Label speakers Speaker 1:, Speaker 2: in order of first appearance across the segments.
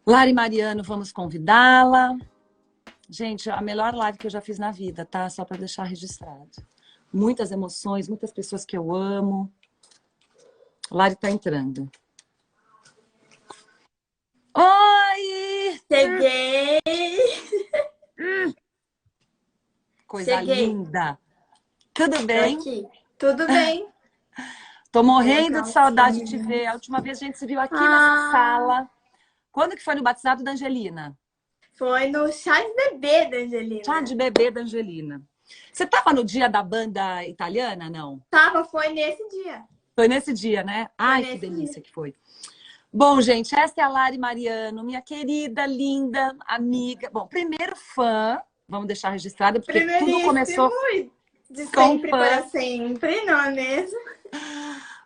Speaker 1: Lari Mariano, vamos convidá-la. Gente, a melhor live que eu já fiz na vida, tá? Só para deixar registrado. Muitas emoções, muitas pessoas que eu amo. Lari tá entrando. Oi!
Speaker 2: Cheguei!
Speaker 1: Coisa
Speaker 2: Cheguei.
Speaker 1: linda! Tudo
Speaker 2: Tô
Speaker 1: bem?
Speaker 2: aqui. Tudo bem?
Speaker 1: Tô
Speaker 2: Vou
Speaker 1: morrendo
Speaker 2: colocar
Speaker 1: de
Speaker 2: o
Speaker 1: saudade de te
Speaker 2: fone.
Speaker 1: ver. A última vez a gente se viu aqui nessa
Speaker 2: Ah,
Speaker 1: sala. Quando que foi no batizado da Angelina?
Speaker 2: foi no chá de bebê da
Speaker 1: Chá de
Speaker 2: Angelina.
Speaker 1: bebê da Angelina. Você tava no dia da banda italiana, não?
Speaker 2: Foi nesse dia.
Speaker 1: Foi nesse dia, né?
Speaker 2: Foi
Speaker 1: Ai, que
Speaker 2: nesse dia.
Speaker 1: delícia que foi. Bom, gente, essa é a Lari Mariano, minha querida, linda amiga. Bom, primeiro fã, vamos deixar registrado, porque tudo
Speaker 2: Primeiríssimo
Speaker 1: começou
Speaker 2: e de
Speaker 1: com
Speaker 2: sempre para
Speaker 1: fã.
Speaker 2: sempre, não é mesmo?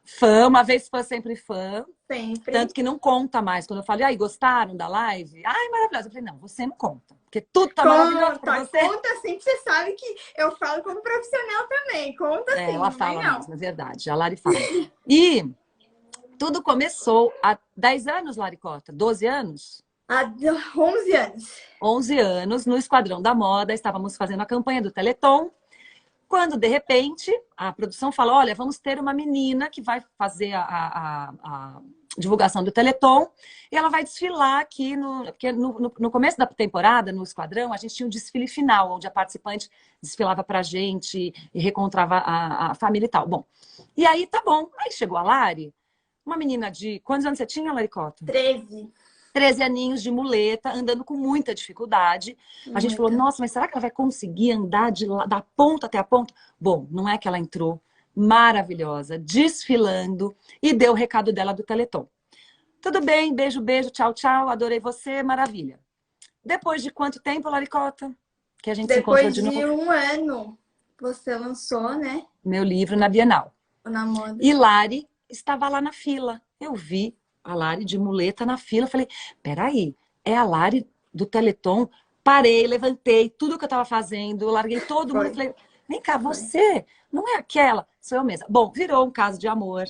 Speaker 1: Fã, uma vez fã, sempre fã.
Speaker 2: Sempre.
Speaker 1: Tanto que não conta mais. Quando eu falei, ai, gostaram da live? Ai, maravilhosa. Eu falei, não, você não conta. Porque tudo tá maravilhoso pra
Speaker 2: Conta,
Speaker 1: você.
Speaker 2: conta sim, que você sabe que eu falo como profissional também. Conta
Speaker 1: É,
Speaker 2: sim,
Speaker 1: ela
Speaker 2: não vem
Speaker 1: fala
Speaker 2: não.
Speaker 1: mesmo, é verdade. A Lari fala. E tudo começou há 10 anos, Laricota? 12 anos?
Speaker 2: Há 11 anos.
Speaker 1: 11 anos, no Esquadrão da Moda, estávamos fazendo a campanha do Teleton, quando, de repente, a produção falou, olha, vamos ter uma menina que vai fazer a divulgação do Teleton e ela vai desfilar aqui, porque no começo da temporada, no Esquadrão, a gente tinha um desfile final, onde a participante desfilava pra gente e reencontrava a família e tal. Bom, e aí tá bom. Aí chegou a Lari, uma menina de... Quantos anos você tinha, Laricota?
Speaker 2: 13.
Speaker 1: 13 aninhos de muleta, andando com muita dificuldade. A gente falou,
Speaker 2: Muita.
Speaker 1: nossa, mas será que ela vai conseguir andar da ponta até a ponta? Bom, não é que ela entrou maravilhosa, desfilando, e deu o recado dela do Teleton. Tudo bem, beijo, beijo, tchau, tchau, adorei você, maravilha. Depois de quanto tempo, Laricota? Que a gente se encontrou
Speaker 2: Depois
Speaker 1: de
Speaker 2: de
Speaker 1: novo?
Speaker 2: um ano, você lançou, né?
Speaker 1: Meu livro na Bienal.
Speaker 2: O Na Moda.
Speaker 1: E Lari estava lá na fila. Eu vi a Lari de muleta na fila. Falei, peraí, é a Lari do Teleton? Parei, levantei tudo que eu estava fazendo, larguei todo mundo.
Speaker 2: Foi,
Speaker 1: Falei, vem cá,
Speaker 2: foi.
Speaker 1: você não é aquela? Sou eu mesma. Bom, virou um caso de amor.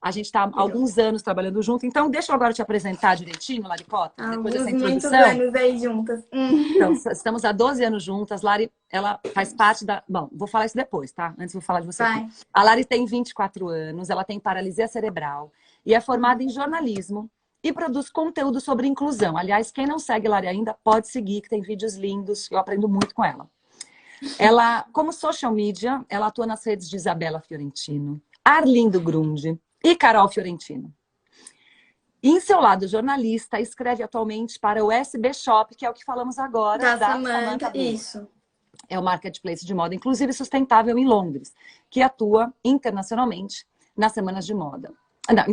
Speaker 1: A gente está há
Speaker 2: Virou.
Speaker 1: alguns anos trabalhando junto. Então, deixa eu agora te apresentar direitinho, Laricota, depois dessa
Speaker 2: Muitos
Speaker 1: introdução.
Speaker 2: anos aí juntas.
Speaker 1: Então, estamos há 12 anos juntas. Lari, ela faz parte da... Bom, vou falar isso depois, tá? Antes vou falar de você aqui.
Speaker 2: Vai.
Speaker 1: A Lari tem 24 anos, ela tem paralisia cerebral e é formada em jornalismo e produz conteúdo sobre inclusão. Aliás, quem não segue Lari ainda, pode seguir, que tem vídeos lindos. Eu aprendo muito com ela. Ela, como social media, ela atua nas redes de Isabela Fiorentino, Arlindo Grunde e Carol Fiorentino. E em seu lado jornalista, escreve atualmente para o SB Shop, que é o que falamos agora,
Speaker 2: Da
Speaker 1: da Samantha
Speaker 2: Samantha,
Speaker 1: Blue.
Speaker 2: isso.
Speaker 1: É o marketplace de moda, inclusive sustentável em Londres, que atua internacionalmente nas semanas de moda. Não,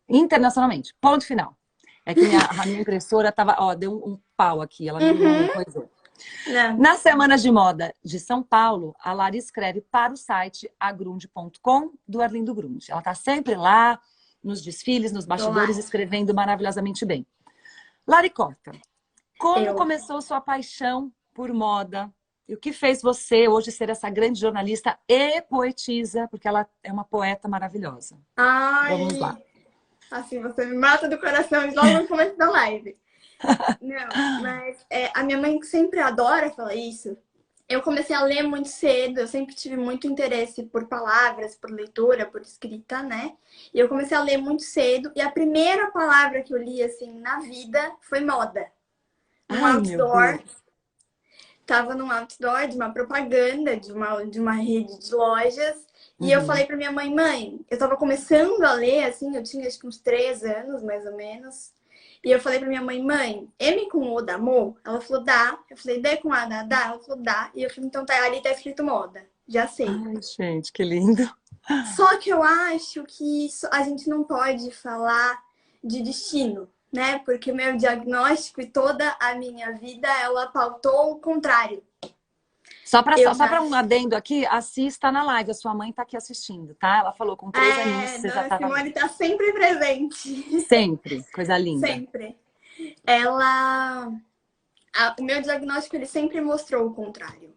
Speaker 1: internacionalmente. Ponto final. É que a minha impressora tava, ó, deu um pau aqui, ela não coisou.
Speaker 2: Não,
Speaker 1: Nas semanas de moda de São Paulo, a Lari escreve para o site agrunde.com do Arlindo Grunde. Ela está sempre lá, nos desfiles, nos
Speaker 2: tô lá.
Speaker 1: bastidores, escrevendo maravilhosamente bem. Laricota, como
Speaker 2: Eu.
Speaker 1: começou sua paixão por moda? E o que fez você hoje ser essa grande jornalista e poetisa? Porque ela é uma poeta maravilhosa. Vamos lá.
Speaker 2: Ai, assim, você me mata do coração logo no começo da live. Não, mas a minha mãe sempre adora falar isso. Eu comecei a ler muito cedo, eu sempre tive muito interesse por palavras, por leitura, por escrita, né? E eu comecei a ler muito cedo, e a primeira palavra que eu li, assim, na vida foi moda. Num
Speaker 1: Ai, meu
Speaker 2: outdoor,
Speaker 1: Deus.
Speaker 2: tava num outdoor de uma propaganda de uma rede de lojas, e eu
Speaker 1: Uhum.
Speaker 2: falei pra minha mãe, mãe, eu tava começando a ler, assim, eu tinha acho que uns 3 anos, mais ou menos. E eu falei pra minha mãe, mãe, M com O dá amor? Ela falou, dá. Eu falei, D com A dá? Ela falou, dá. E eu falei, então tá, ali tá escrito moda. Já sei.
Speaker 1: Ai, gente, que lindo.
Speaker 2: Só que eu acho que a gente não pode falar de destino, né? Porque o meu diagnóstico e toda a minha vida, ela pautou o contrário. Eu
Speaker 1: Só para um
Speaker 2: nasci.
Speaker 1: adendo aqui, assista na live. A sua mãe está aqui assistindo, tá? Ela falou com 3 aninhos, você já
Speaker 2: Dona
Speaker 1: estava
Speaker 2: Simone tá sempre presente.
Speaker 1: sempre. Coisa linda.
Speaker 2: Sempre. Ela. O meu diagnóstico, ele sempre mostrou o contrário.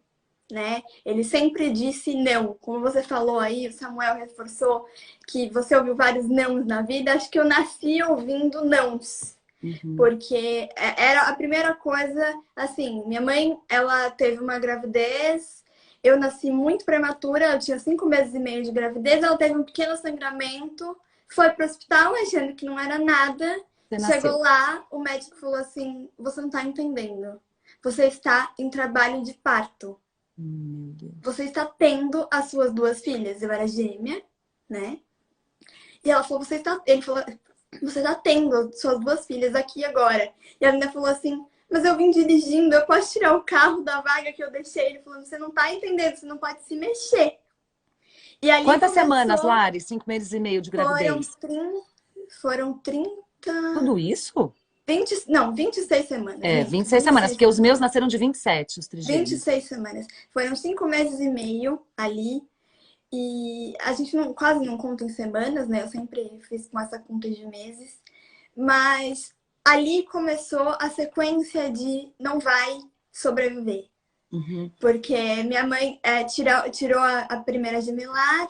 Speaker 2: Né? Ele sempre disse não. Como você falou aí, o Samuel reforçou que você ouviu vários nãos na vida. Acho que eu nasci ouvindo nãos.
Speaker 1: Uhum.
Speaker 2: Porque era a primeira coisa, assim, minha mãe, ela teve uma gravidez, eu nasci muito prematura, eu tinha 5 meses e meio de gravidez, ela teve um pequeno sangramento, foi pro hospital achando que não era nada,
Speaker 1: Você
Speaker 2: chegou
Speaker 1: nasceu.
Speaker 2: lá, o médico falou assim, você não tá entendendo, você está em trabalho de parto,
Speaker 1: Meu Deus.
Speaker 2: você está tendo as suas 2 filhas, eu era gêmea, né? E ela falou, ele falou, você tá tendo suas 2 filhas aqui agora. E a menina falou assim, mas eu vim dirigindo, eu posso tirar o carro da vaga que eu deixei? Ele falou, você não tá entendendo, você não pode se mexer. E ali
Speaker 1: Quantas semanas,
Speaker 2: começou,
Speaker 1: Lari? 5 meses e meio de
Speaker 2: foram
Speaker 1: gravidez.
Speaker 2: 30, foram 30,
Speaker 1: Tudo isso?
Speaker 2: 20, não, 26 semanas,
Speaker 1: É,
Speaker 2: minto,
Speaker 1: 26 semanas,
Speaker 2: 26
Speaker 1: porque os meus
Speaker 2: semanas.
Speaker 1: nasceram de 27, os
Speaker 2: vinte e
Speaker 1: trigêmeos.
Speaker 2: seis semanas. Foram 5 meses e meio ali. E a gente quase não conta em semanas, né? Eu sempre fiz com essa conta de meses. Mas ali começou a sequência de não vai sobreviver.
Speaker 1: Uhum.
Speaker 2: Porque minha mãe tirou a primeira gemelar,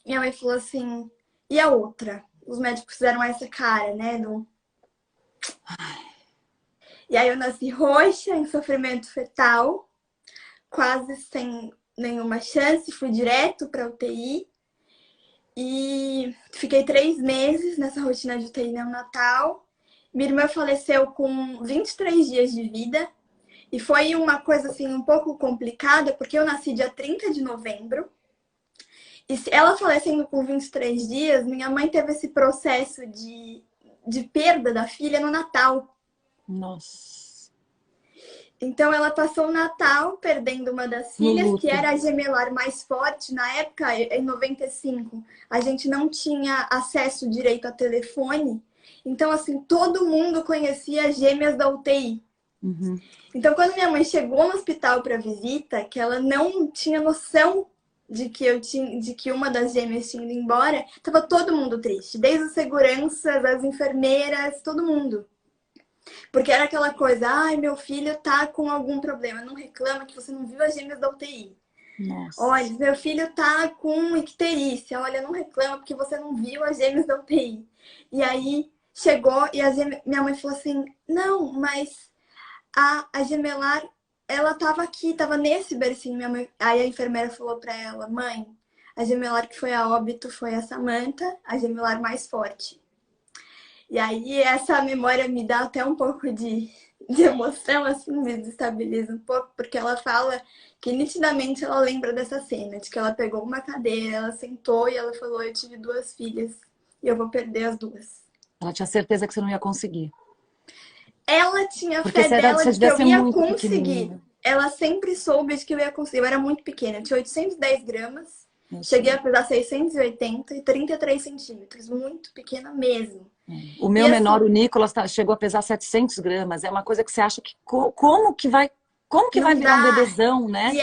Speaker 2: minha mãe falou assim, e a outra? Os médicos fizeram essa cara, né? E aí eu nasci roxa, em sofrimento fetal, quase sem nenhuma chance, fui direto para UTI. E fiquei 3 meses nessa rotina de UTI neonatal. Minha irmã faleceu com 23 dias de vida. E foi uma coisa assim um pouco complicada, porque eu nasci dia 30 de novembro. E ela falecendo com 23 dias, minha mãe teve esse processo de perda da filha no Natal.
Speaker 1: Nossa.
Speaker 2: Então ela passou o Natal perdendo uma das
Speaker 1: No
Speaker 2: filhas, que
Speaker 1: luto.
Speaker 2: era a gemelar mais forte. Na época, em 95, a gente não tinha acesso direito a telefone. Então, assim, todo mundo conhecia as gêmeas da UTI.
Speaker 1: Uhum.
Speaker 2: Então, quando minha mãe chegou no hospital para visita, que ela não tinha noção de que uma das gêmeas tinha ido embora, tava todo mundo triste, desde os seguranças, as enfermeiras, todo mundo. Porque era aquela coisa, ai, meu filho tá com algum problema, não reclama que você não viu as gêmeas da UTI. Olha,
Speaker 1: Nossa.
Speaker 2: meu filho tá com icterícia, olha, não reclama porque você não viu as gêmeas da UTI. E aí chegou e minha mãe falou assim, não, mas a gemelar, ela tava aqui, tava nesse bercinho. Minha mãe... Aí a enfermeira falou pra ela, mãe, a gemelar que foi a óbito foi a Samantha, a gemelar mais forte. E aí essa memória me dá até um pouco de emoção, assim, me desestabiliza um pouco, porque ela fala que nitidamente ela lembra dessa cena, de que ela pegou uma cadeira, ela sentou e ela falou, eu tive 2 filhas e eu vou perder as 2.
Speaker 1: Ela tinha certeza que você não ia conseguir.
Speaker 2: Ela tinha
Speaker 1: Porque
Speaker 2: fé dela
Speaker 1: você
Speaker 2: de que
Speaker 1: devia
Speaker 2: eu
Speaker 1: ser
Speaker 2: ia
Speaker 1: muito
Speaker 2: conseguir.
Speaker 1: pequenininha.
Speaker 2: Ela sempre soube de que eu ia conseguir. Eu era muito pequena, eu tinha 810 gramas.
Speaker 1: Eu
Speaker 2: Cheguei a
Speaker 1: sei.
Speaker 2: pesar 680 e 33 centímetros. Muito pequena mesmo.
Speaker 1: O
Speaker 2: E
Speaker 1: meu menor,
Speaker 2: assim,
Speaker 1: o Nicolas, chegou a pesar 700 gramas. É uma coisa que você acha que como que vai
Speaker 2: não
Speaker 1: virar um
Speaker 2: dá.
Speaker 1: bebezão, né?
Speaker 2: E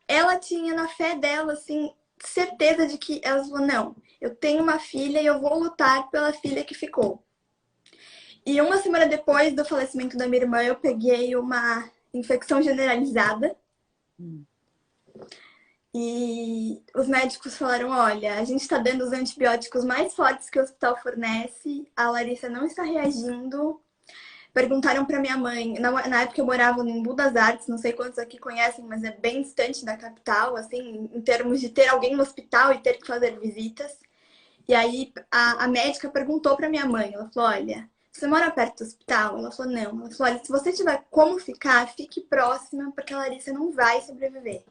Speaker 2: ela tinha na fé dela, assim, certeza de que ela falou, não, eu tenho uma filha e eu vou lutar pela filha que ficou. E uma semana depois do falecimento da minha irmã, eu peguei uma infecção generalizada. E os médicos falaram, olha, a gente está dando os antibióticos mais fortes que o hospital fornece, a Larissa não está reagindo. Perguntaram para minha mãe, na época eu morava no Embu das Artes, não sei quantos aqui conhecem, mas é bem distante da capital, assim, em termos de ter alguém no hospital e ter que fazer visitas. E aí a médica perguntou para minha mãe, ela falou, olha, você mora perto do hospital? Ela falou, não. Ela falou, olha, se você tiver como ficar, fique próxima, porque a Larissa não vai sobreviver.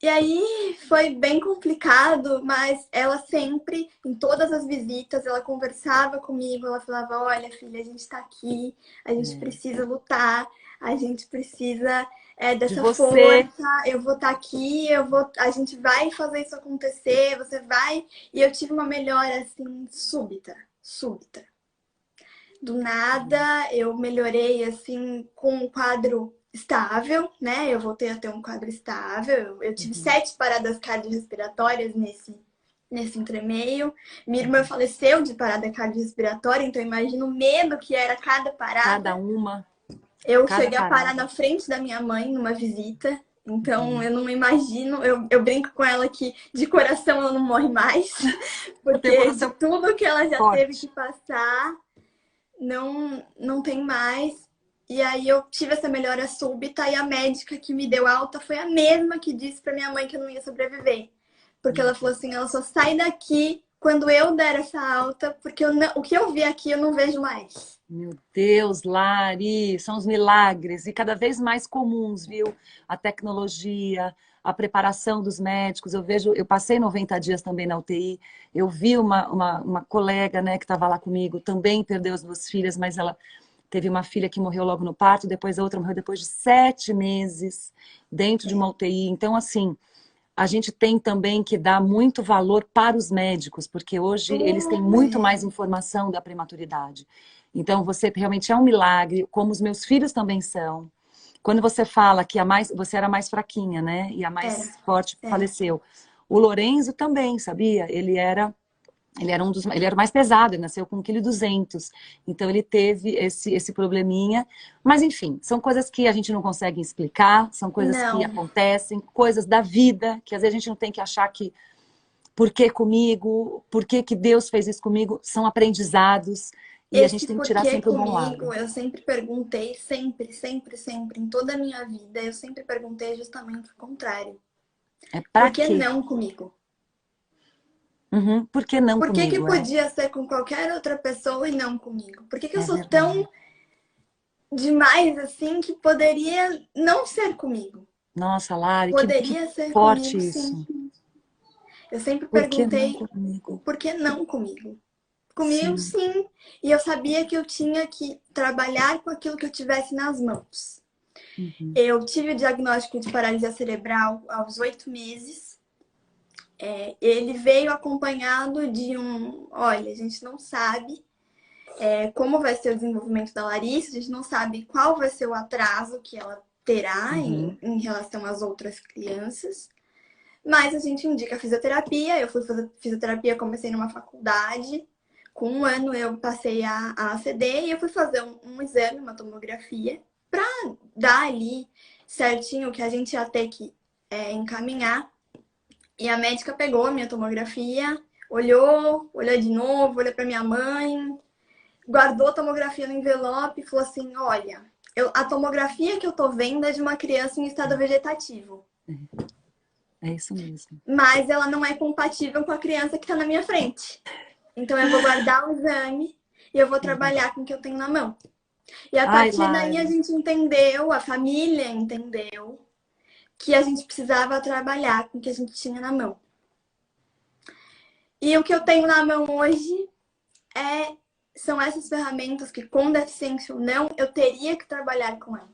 Speaker 2: E aí foi bem complicado, mas ela sempre, em todas as visitas, ela conversava comigo, ela falava, olha, filha, a gente tá aqui, a gente precisa lutar, a gente precisa
Speaker 1: De
Speaker 2: dessa
Speaker 1: você.
Speaker 2: força, eu vou estar aqui, a gente vai fazer isso acontecer, você vai. E eu tive uma melhora, assim, súbita, súbita. Do nada, eu melhorei, assim, com um quadro estável, né? Eu voltei a ter um quadro estável. Eu tive 7 paradas cardiorrespiratórias nesse entremeio. Minha irmã faleceu de parada cardiorrespiratória, então imagina o medo que era cada
Speaker 1: Cada
Speaker 2: parada.
Speaker 1: uma,
Speaker 2: Eu
Speaker 1: cada
Speaker 2: cheguei a parar
Speaker 1: parada.
Speaker 2: na frente da minha mãe numa visita. Então, eu não imagino, eu brinco com ela que de coração ela não morre mais,
Speaker 1: Eu tenho
Speaker 2: porque de
Speaker 1: coração
Speaker 2: tudo que ela já teve que
Speaker 1: forte.
Speaker 2: passar, não tem mais. E aí eu tive essa melhora súbita e a médica que me deu alta foi a mesma que disse pra minha mãe que eu não ia sobreviver. Porque ela falou assim, ela só sai daqui quando eu der essa alta, porque o que eu vi aqui eu não vejo mais.
Speaker 1: Meu Deus, Lari, são os milagres e cada vez mais comuns, viu? A tecnologia, a preparação dos médicos. Eu vejo, eu passei 90 dias também na UTI. Eu vi uma colega, né, que estava lá comigo, também perdeu as duas filhas, mas ela teve uma filha que morreu logo no parto, depois a outra morreu depois de 7 meses dentro de uma UTI. Então, assim, a gente tem também que dar muito valor para os médicos, porque hoje eles têm muito mais informação da prematuridade. Então, você realmente é um milagre, como os meus filhos também são. Quando você fala que você era mais fraquinha, né? E a mais forte faleceu. O Lorenzo também, sabia? Ele era o mais pesado, ele nasceu com 1,2 kg. Então ele teve esse probleminha. Mas enfim, são coisas que a gente não consegue explicar, são coisas que acontecem, coisas da vida, que às vezes a gente não tem que achar que por que comigo, por que que Deus fez isso comigo, são aprendizados e a gente tem que tirar sempre o bom lado.
Speaker 2: Eu sempre perguntei, sempre, sempre, sempre, em toda a minha vida, eu sempre perguntei justamente o contrário.
Speaker 1: Por
Speaker 2: que não comigo?
Speaker 1: Uhum. Por que não comigo?
Speaker 2: Por que podia ser com qualquer outra pessoa e não comigo? Por que eu sou tão demais assim que poderia não ser comigo?
Speaker 1: Nossa, Lari,
Speaker 2: poderia
Speaker 1: que
Speaker 2: ser
Speaker 1: forte
Speaker 2: comigo,
Speaker 1: isso.
Speaker 2: sim. Eu sempre perguntei
Speaker 1: por que não comigo?
Speaker 2: Comigo, sim. E eu sabia que eu tinha que trabalhar com aquilo que eu tivesse nas mãos.
Speaker 1: Uhum.
Speaker 2: Eu tive o diagnóstico de paralisia cerebral aos 8 meses. Ele veio acompanhado de olha, a gente não sabe como vai ser o desenvolvimento da Larissa, a gente não sabe qual vai ser o atraso que ela terá em relação às outras crianças, mas a gente indica fisioterapia. Eu fui fazer fisioterapia, comecei numa faculdade, com 1 ano eu passei a ACD e eu fui fazer um exame, uma tomografia, para dar ali certinho o que a gente ia ter que encaminhar. E a médica pegou a minha tomografia, olhou de novo, olhou para minha mãe, guardou a tomografia no envelope e falou assim, olha, a tomografia que eu tô vendo é de uma criança em estado vegetativo.
Speaker 1: É isso mesmo.
Speaker 2: Mas ela não é compatível com a criança que tá na minha frente. Então eu vou guardar o exame e eu vou trabalhar com o que eu tenho na mão. E a partir daí a gente entendeu, a família entendeu, que a gente precisava trabalhar com o que a gente tinha na mão. E o que eu tenho na mão hoje são essas ferramentas que, com deficiência ou não, eu teria que trabalhar com elas.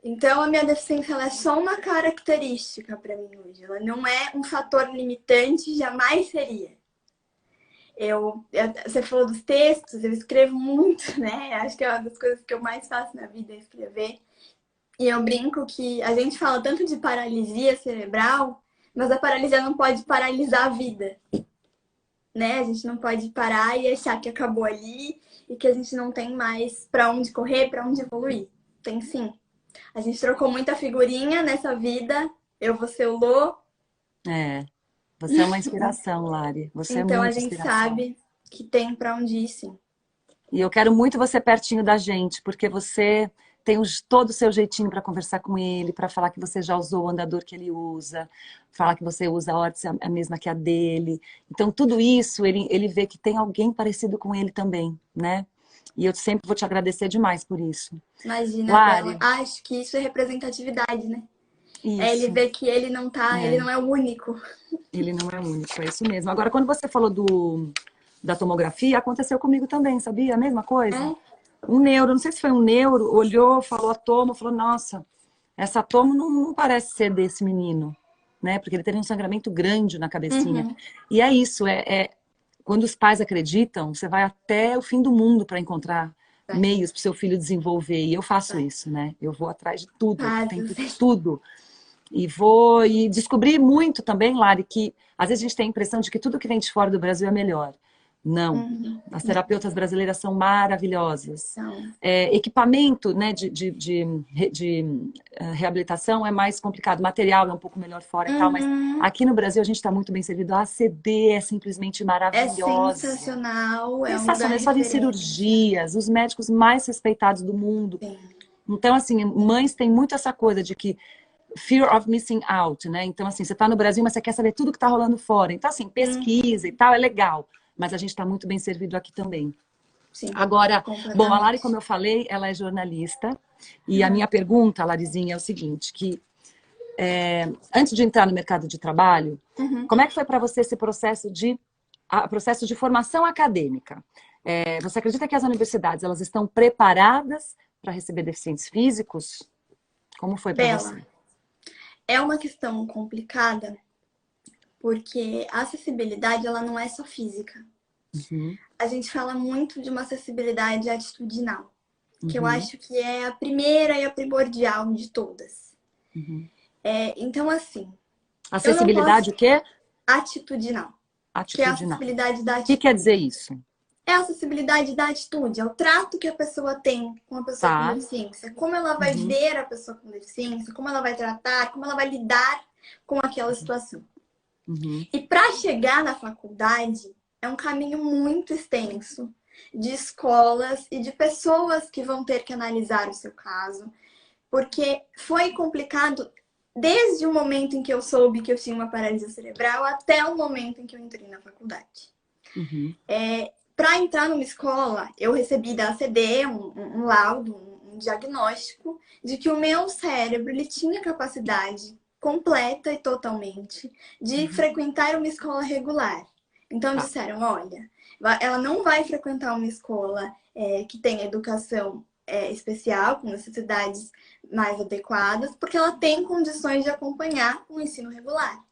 Speaker 2: Então, a minha deficiência ela é só uma característica para mim hoje. Ela não é um fator limitante, jamais seria. Você falou dos textos, eu escrevo muito, né? Acho que é uma das coisas que eu mais faço na vida é escrever. E eu brinco que a gente fala tanto de paralisia cerebral, mas a paralisia não pode paralisar a vida, né? A gente não pode parar e achar que acabou ali e que a gente não tem mais para onde correr, para onde evoluir. Tem sim. A gente trocou muita figurinha nessa vida. Eu vou ser o Lô.
Speaker 1: Você é uma inspiração, Lari. Você
Speaker 2: então
Speaker 1: é
Speaker 2: a
Speaker 1: muito
Speaker 2: gente
Speaker 1: inspiração.
Speaker 2: sabe que tem para onde ir, sim.
Speaker 1: E eu quero muito você pertinho da gente, porque você tem todo o seu jeitinho para conversar com ele, para falar que você já usou o andador que ele usa, falar que você usa a órtese a mesma que a dele. Então, tudo isso, ele vê que tem alguém parecido com ele também, né? E eu sempre vou te agradecer demais por isso.
Speaker 2: Imagina,
Speaker 1: Lari,
Speaker 2: Bela. Acho que isso é representatividade, né?
Speaker 1: Isso.
Speaker 2: Ele vê que ele não ele não é o único.
Speaker 1: Ele não é o único, é isso mesmo. Agora, quando você falou da tomografia, aconteceu comigo também, sabia? A mesma coisa. Um neuro, não sei se foi um neuro, olhou, falou a tomo, falou, nossa, essa tomo não parece ser desse menino, né? Porque ele teve um sangramento grande na cabecinha. E é isso, quando os pais acreditam, você vai até o fim do mundo para encontrar meios para o seu filho desenvolver. E eu faço isso, né? Eu vou atrás de tudo, tento tudo. E descobri muito também, Lari, que às vezes a gente tem a impressão de que tudo que vem de fora do Brasil é melhor. Não. As terapeutas brasileiras são maravilhosas.
Speaker 2: Então,
Speaker 1: Equipamento, né, reabilitação é mais complicado. Material é um pouco melhor fora e tal, mas aqui no Brasil a gente está muito bem servido. A ACD é simplesmente
Speaker 2: é
Speaker 1: maravilhosa.
Speaker 2: sensacional, é um lugar
Speaker 1: Sensacional. Eles fazem
Speaker 2: referência.
Speaker 1: cirurgias, os médicos mais respeitados do mundo.
Speaker 2: Sim.
Speaker 1: Então, assim, mães têm muito essa coisa de que fear of missing out, né? Então, assim, você está no Brasil, mas você quer saber tudo que está rolando fora. Então, assim, pesquisa e tal, é legal. Mas a gente está muito bem servido aqui também.
Speaker 2: Sim,
Speaker 1: Agora, bom, a Lari,
Speaker 2: completamente.
Speaker 1: como eu falei, ela é jornalista. E a minha pergunta, Larizinha, é o seguinte, que antes de entrar no mercado de trabalho, como é que foi para você esse processo de formação acadêmica? Você acredita que as universidades elas estão preparadas para receber deficientes físicos? Como foi para
Speaker 2: Bela,
Speaker 1: você?
Speaker 2: é uma questão complicada porque a acessibilidade ela não é só física. A gente fala muito de uma acessibilidade atitudinal, que eu acho que é a primeira e a primordial de todas. Então, assim, eu não
Speaker 1: Acessibilidade,
Speaker 2: posso...
Speaker 1: o quê?
Speaker 2: Atitudinal, que é a
Speaker 1: Atitudinal.
Speaker 2: acessibilidade da
Speaker 1: O que quer
Speaker 2: atitude.
Speaker 1: dizer isso?
Speaker 2: É a acessibilidade da atitude, é o trato que a pessoa tem com a pessoa com
Speaker 1: Tá.
Speaker 2: deficiência. Como ela vai ver a pessoa com deficiência, como ela vai tratar, como ela vai lidar com aquela situação. E para chegar na faculdade, é um caminho muito extenso de escolas e de pessoas que vão ter que analisar o seu caso, porque foi complicado desde o momento em que eu soube que eu tinha uma paralisia cerebral até o momento em que eu entrei na faculdade. Para entrar numa escola, eu recebi da ACD um laudo, um diagnóstico de que o meu cérebro ele tinha capacidade completa e totalmente de frequentar uma escola regular. Então disseram, olha, ela não vai frequentar uma escola que tenha educação especial, com necessidades mais adequadas, porque ela tem condições de acompanhar o ensino regular.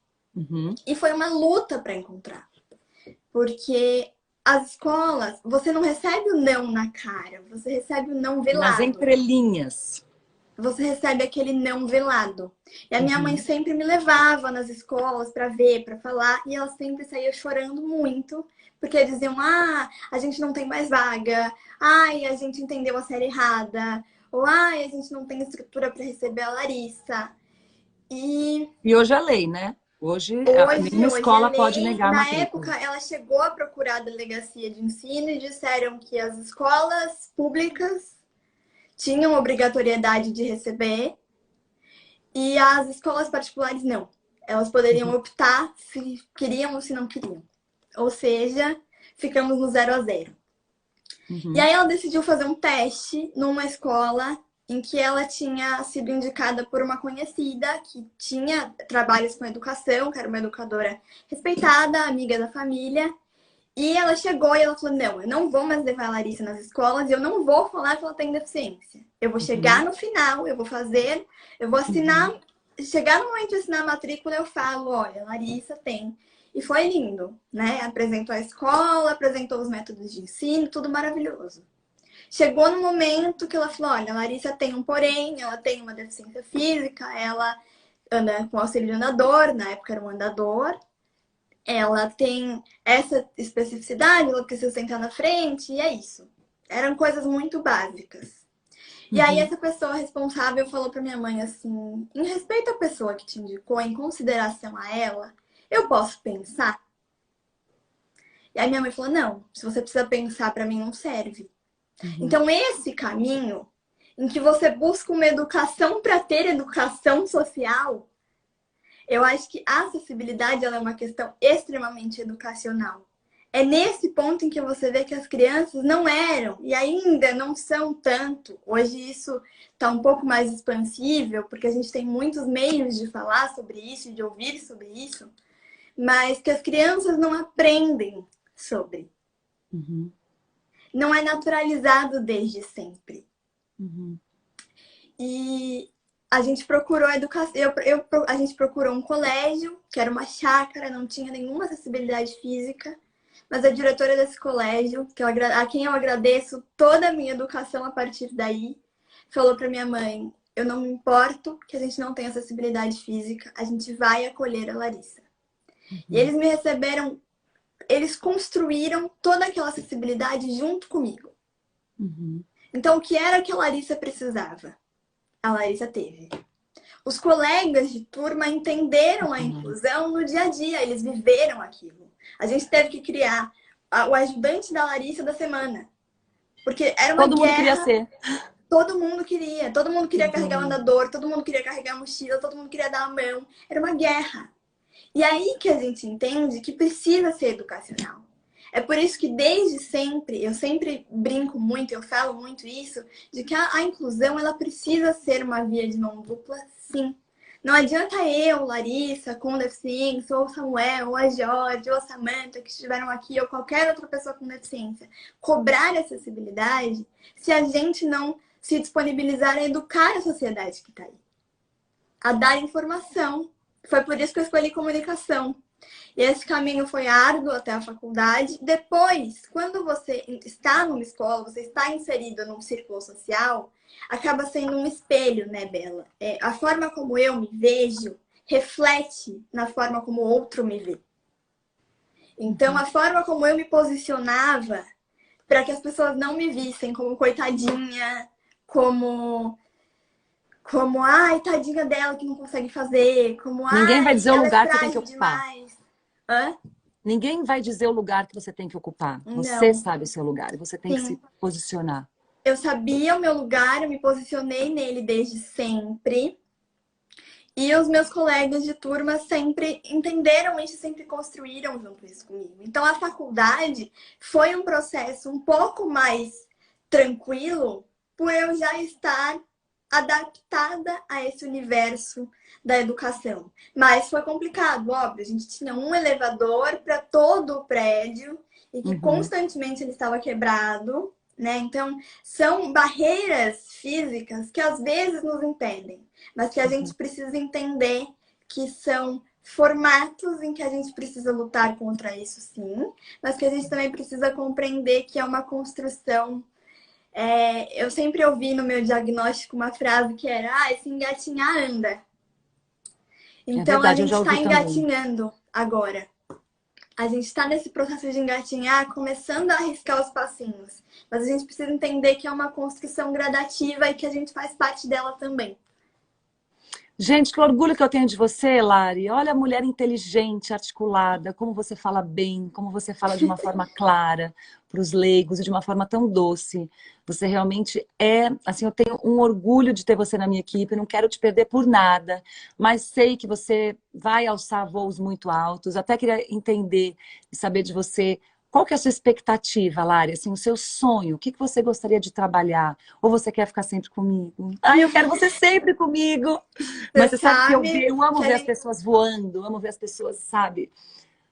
Speaker 2: E foi uma luta para encontrar. Porque as escolas, você não recebe o não na cara, você recebe o não
Speaker 1: Nas
Speaker 2: velado.
Speaker 1: entrelinhas.
Speaker 2: Você recebe aquele não velado. E a minha mãe sempre me levava nas escolas para ver, para falar, e ela sempre saía chorando muito, porque diziam: ah, a gente não tem mais vaga, ai, a gente entendeu a série errada, ou ai, a gente não tem estrutura para receber a Larissa.
Speaker 1: E hoje é lei, né? Hoje nenhuma
Speaker 2: Hoje é
Speaker 1: escola pode
Speaker 2: lei.
Speaker 1: negar a
Speaker 2: Na
Speaker 1: matrícula.
Speaker 2: época, ela chegou a procurar a delegacia de ensino e disseram que as escolas públicas tinham obrigatoriedade de receber e as escolas particulares não. Elas poderiam optar se queriam ou se não queriam. Ou seja, ficamos no 0-0. E aí ela decidiu fazer um teste numa escola em que ela tinha sido indicada por uma conhecida que tinha trabalhos com educação, que era uma educadora respeitada, amiga da família. E ela chegou e ela falou, não, eu não vou mais levar a Larissa nas escolas e eu não vou falar que ela tem deficiência. Eu vou chegar no final, eu vou assinar, chegar no momento de assinar a matrícula, eu falo, olha, Larissa tem. E foi lindo, né? Apresentou a escola, apresentou os métodos de ensino, tudo maravilhoso. Chegou no momento que ela falou, olha, a Larissa tem um porém, ela tem uma deficiência física, ela anda com auxílio de andador, na época era um andador, ela tem essa especificidade, ela precisa sentar na frente, e é isso. Eram coisas muito básicas. E aí essa pessoa responsável falou para minha mãe assim, em respeito à pessoa que te indicou, em consideração a ela, eu posso pensar? E aí minha mãe falou, não, se você precisa pensar, para mim não serve. Então esse caminho em que você busca uma educação para ter educação social, eu acho que a acessibilidade ela é uma questão extremamente educacional. É nesse ponto em que você vê que as crianças não eram e ainda não são tanto. Hoje isso está um pouco mais expansível, porque a gente tem muitos meios de falar sobre isso, de ouvir sobre isso, mas que as crianças não aprendem sobre. Não é naturalizado desde sempre. E a gente procurou a educação. A gente procurou um colégio, que era uma chácara, não tinha nenhuma acessibilidade física. Mas a diretora desse colégio, a quem eu agradeço toda a minha educação a partir daí, falou para minha mãe: eu não me importo que a gente não tenha acessibilidade física, a gente vai acolher a Larissa. E eles me receberam eles construíram toda aquela acessibilidade junto comigo.
Speaker 1: Uhum.
Speaker 2: Então, o que era que a Larissa precisava? A Larissa teve. Os colegas de turma entenderam a inclusão no dia a dia, eles viveram aquilo. A gente teve que criar o ajudante da Larissa da semana. Porque era uma
Speaker 1: Todo mundo queria
Speaker 2: guerra.
Speaker 1: ser.
Speaker 2: Todo mundo queria carregar o andador, todo mundo queria carregar a mochila, todo mundo queria dar a mão. Era uma guerra. E aí que a gente entende que precisa ser educacional. É por isso que desde sempre, eu sempre brinco muito, eu falo muito isso, de que a inclusão ela precisa ser uma via de mão dupla, sim. Não adianta eu, Larissa, com deficiência, ou Samuel, ou a Jorge, ou a Samantha, que estiveram aqui, ou qualquer outra pessoa com deficiência, cobrar acessibilidade se a gente não se disponibilizar a educar a sociedade que está aí. A dar informação. Foi por isso que eu escolhi comunicação. E esse caminho foi árduo até a faculdade. Depois, quando você está numa escola, você está inserido num círculo social, acaba sendo um espelho, né, Bela? A forma como eu me vejo reflete na forma como o outro me vê. Então, a forma como eu me posicionava para que as pessoas não me vissem como coitadinha, como ai, tadinha dela que não consegue fazer, como
Speaker 1: Ninguém vai
Speaker 2: ai,
Speaker 1: dizer o
Speaker 2: ela é
Speaker 1: lugar que você tem que
Speaker 2: frágil
Speaker 1: ocupar.
Speaker 2: demais. Hã?
Speaker 1: Ninguém vai dizer o lugar que você tem que ocupar. Você
Speaker 2: Não.
Speaker 1: sabe o seu lugar e você tem que
Speaker 2: Sim.
Speaker 1: se posicionar.
Speaker 2: Eu sabia o meu lugar, eu me posicionei nele desde sempre. E os meus colegas de turma sempre entenderam isso, sempre construíram junto isso comigo. Então a faculdade foi um processo um pouco mais tranquilo por eu já estar adaptada a esse universo da educação. Mas foi complicado, óbvio. A gente tinha um elevador para todo o prédio e que constantemente ele estava quebrado, né? Então, são barreiras físicas que às vezes nos impedem, mas que a gente precisa entender que são formatos em que a gente precisa lutar contra isso, sim, mas que a gente também precisa compreender que é uma construção. Eu sempre ouvi no meu diagnóstico uma frase que era: se engatinhar, anda.
Speaker 1: É
Speaker 2: Então, a
Speaker 1: verdade, eu
Speaker 2: gente
Speaker 1: já
Speaker 2: está
Speaker 1: ouvi também.
Speaker 2: engatinhando agora. A gente está nesse processo de engatinhar, começando a arriscar os passinhos. Mas a gente precisa entender que é uma construção gradativa e que a gente faz parte dela também.
Speaker 1: Gente, que orgulho que eu tenho de você, Lari. Olha a mulher inteligente, articulada, como você fala bem, como você fala de uma forma clara para os leigos e de uma forma tão doce. Você realmente assim, eu tenho um orgulho de ter você na minha equipe, não quero te perder por nada, mas sei que você vai alçar voos muito altos. Até queria entender e saber de você. Qual que é a sua expectativa, Lari? Assim, o seu sonho? O que você gostaria de trabalhar? Ou você quer ficar sempre comigo? Eu quero você sempre comigo! Mas
Speaker 2: Você
Speaker 1: você sabe que
Speaker 2: sabe
Speaker 1: eu amo
Speaker 2: que
Speaker 1: ver as pessoas voando, amo ver as pessoas, sabe,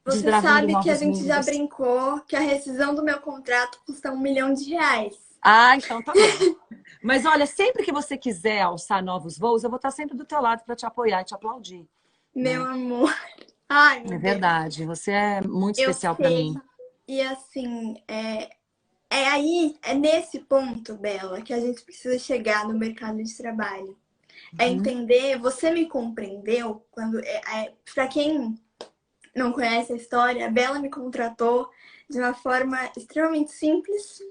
Speaker 2: Você
Speaker 1: desbravando
Speaker 2: sabe que a
Speaker 1: novos
Speaker 2: gente já
Speaker 1: mundos.
Speaker 2: brincou que a rescisão do meu contrato custa R$ 1 milhão.
Speaker 1: Então tá bom. Mas olha, sempre que você quiser alçar novos voos, eu vou estar sempre do teu lado para te apoiar e te aplaudir.
Speaker 2: Meu
Speaker 1: Né?
Speaker 2: amor. Ai,
Speaker 1: É
Speaker 2: meu Deus.
Speaker 1: verdade, você é muito
Speaker 2: Eu
Speaker 1: especial para
Speaker 2: sei.
Speaker 1: mim.
Speaker 2: E assim, é nesse ponto, Bela, que a gente precisa chegar no mercado de trabalho. É entender, você me compreendeu quando. Para quem não conhece a história, a Bela me contratou de uma forma extremamente simples.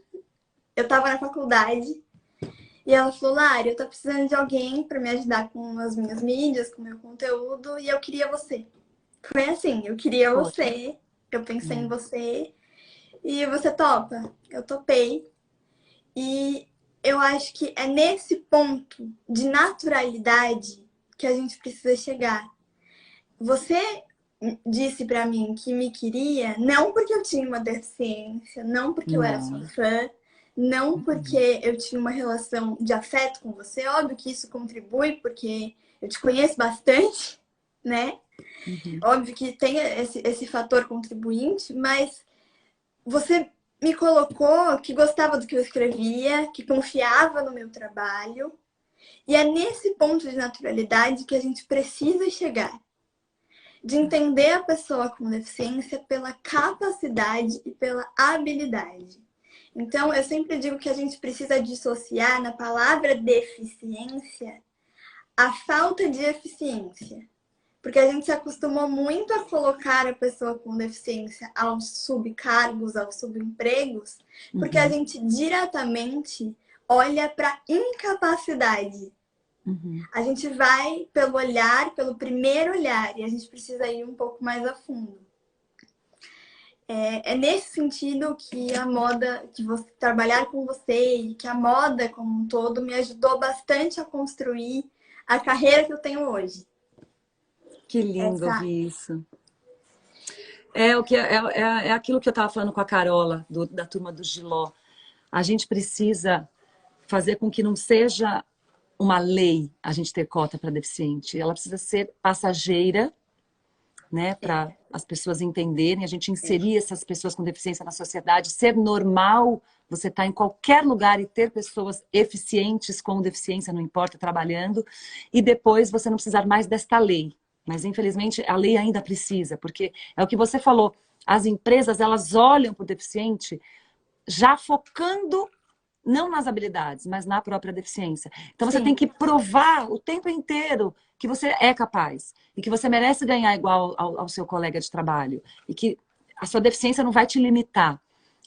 Speaker 2: Eu estava na faculdade e ela falou: Lari, eu tô precisando de alguém para me ajudar com as minhas mídias, com o meu conteúdo, e eu queria você. Foi assim, eu queria
Speaker 1: Poxa.
Speaker 2: você, eu pensei em você, e você topa? Eu topei. E eu acho que é nesse ponto de naturalidade que a gente precisa chegar. Você disse para mim que me queria não porque eu tinha uma deficiência, não porque eu era sua
Speaker 1: Não.
Speaker 2: fã, não porque eu tinha uma relação de afeto com você. Óbvio que isso contribui, porque eu te conheço bastante, né? Óbvio que tem esse fator contribuinte, mas você me colocou que gostava do que eu escrevia, que confiava no meu trabalho. E é nesse ponto de naturalidade que a gente precisa chegar. De entender a pessoa com deficiência pela capacidade e pela habilidade. Então, eu sempre digo que a gente precisa dissociar na palavra deficiência a falta de eficiência. Porque a gente se acostumou muito a colocar a pessoa com deficiência aos subcargos, aos subempregos, porque a gente diretamente olha para incapacidade. A gente vai pelo olhar, pelo primeiro olhar, e a gente precisa ir um pouco mais a fundo. É nesse sentido que a moda, que você trabalhar com você e que a moda como um todo me ajudou bastante a construir a carreira que eu tenho hoje.
Speaker 1: Que lindo ouvir isso. É aquilo que eu estava falando com a Carola, da turma do Giló. A gente precisa fazer com que não seja uma lei a gente ter cota para deficiente. Ela precisa ser passageira, né, para as pessoas entenderem, a gente inserir essas pessoas com deficiência na sociedade, ser normal você estar em qualquer lugar e ter pessoas eficientes com deficiência, não importa, trabalhando, e depois você não precisar mais desta lei. Mas, infelizmente, a lei ainda precisa, porque é o que você falou, as empresas, elas olham para o deficiente já focando não nas habilidades, mas na própria deficiência. Então, você tem que provar o tempo inteiro que você é capaz e que você merece ganhar igual ao seu colega de trabalho e que a sua deficiência não vai te limitar,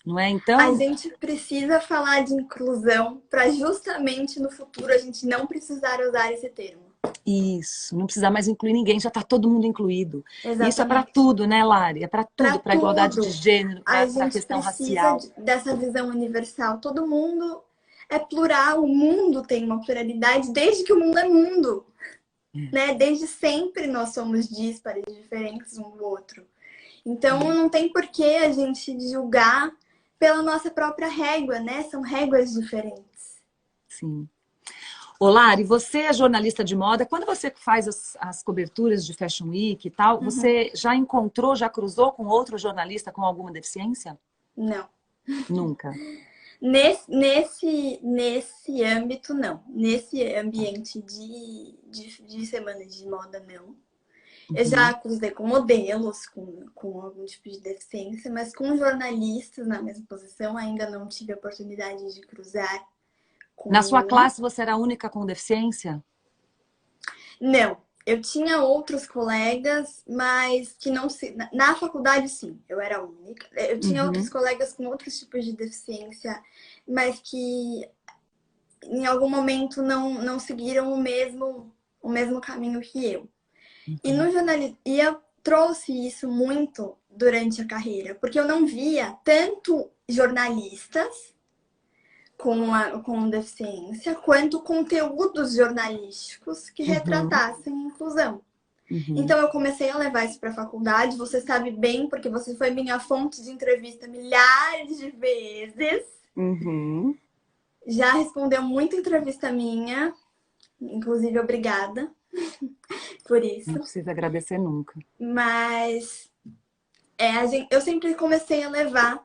Speaker 1: não é? Então,
Speaker 2: a gente precisa falar de inclusão para justamente no futuro a gente não precisar usar esse termo.
Speaker 1: Isso, não precisar mais incluir ninguém, já está todo mundo incluído.
Speaker 2: Exatamente.
Speaker 1: Isso é para tudo, né, Lari? É para tudo, para a igualdade de gênero, para a questão racial.
Speaker 2: Dessa visão universal. Todo mundo é plural, o mundo tem uma pluralidade desde que o mundo é mundo. Né? Desde sempre nós somos díspares, diferentes um do outro. Então não tem por que a gente julgar pela nossa própria régua, né? São réguas diferentes.
Speaker 1: Sim. Ô, Lari, você é jornalista de moda. Quando você faz as coberturas de Fashion Week e tal, você já encontrou, já cruzou com outro jornalista com alguma deficiência?
Speaker 2: Não.
Speaker 1: Nunca?
Speaker 2: Nesse âmbito, não. Nesse ambiente de semana de moda, não. Eu já cruzei com modelos com algum tipo de deficiência, mas com jornalistas na mesma posição ainda não tive a oportunidade de cruzar.
Speaker 1: Na sua classe você era a única com deficiência?
Speaker 2: Não. Eu tinha outros colegas, mas que não se... Na faculdade, sim, eu era a única. Eu tinha outros colegas com outros tipos de deficiência, mas que em algum momento não seguiram o mesmo caminho que eu. E no jornalismo, eu trouxe isso muito durante a carreira, porque eu não via tanto jornalistas com deficiência, quanto conteúdos jornalísticos que retratassem inclusão. Então, eu comecei a levar isso para a faculdade. Você sabe bem, porque você foi minha fonte de entrevista milhares de vezes. Já respondeu muita entrevista minha. Inclusive, obrigada por isso.
Speaker 1: Não precisa agradecer nunca.
Speaker 2: Mas eu sempre comecei a levar